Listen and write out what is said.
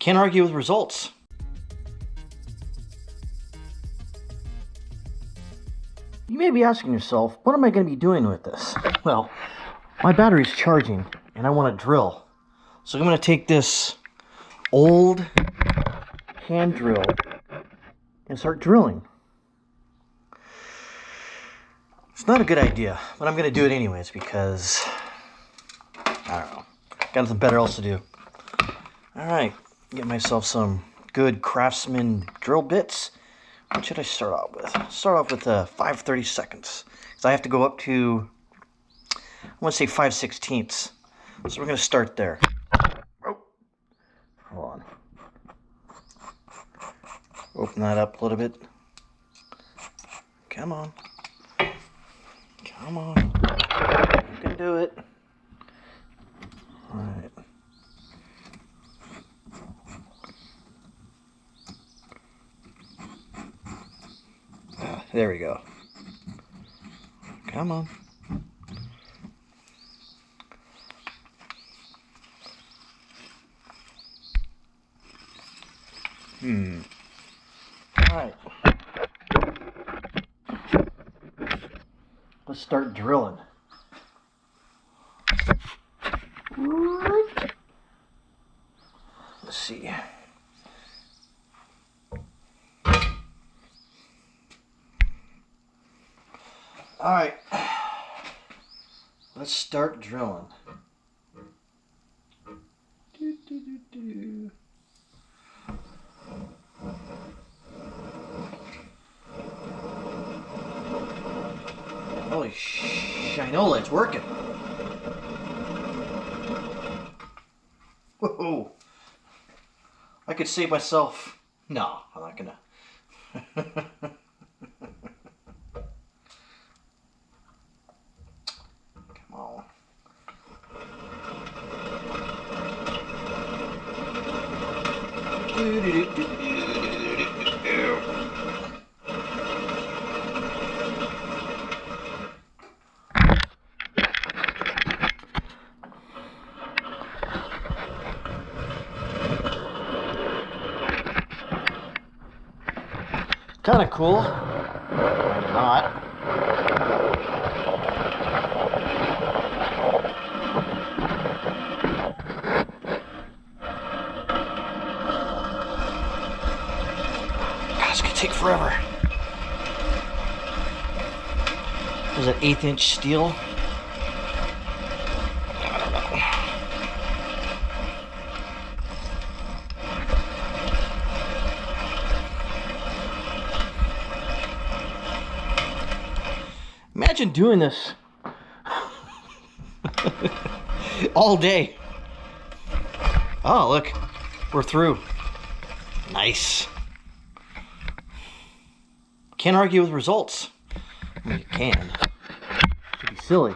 Can't argue with results. You may be asking yourself, what am I going to be doing with this? Well, my battery's charging and I want to drill. So I'm going to take this old hand drill and start drilling. It's not a good idea, but I'm going to do it anyways because, I don't know, got nothing better else to do. Alright, get myself some good Craftsman drill bits. What should I start off with? Start off with 5/32. Because I have to go up to, I want to say 5/16. So we're going to start there. Oh, hold on. Open that up a little bit. Come on. Come on. You can do it. Alright. There we go. Come on. Alright. Let's start drilling. Let's see. Alright, let's start drilling. Holy shinola, it's working. Whoa. I could save myself. No, I'm not gonna. Oh. Kind of cool. Why not? It's gonna take forever. Is it 1/8" steel? I don't know. Imagine doing this all day. Oh, look, we're through. Nice. Can't argue with results. I mean, you can. It'd be silly.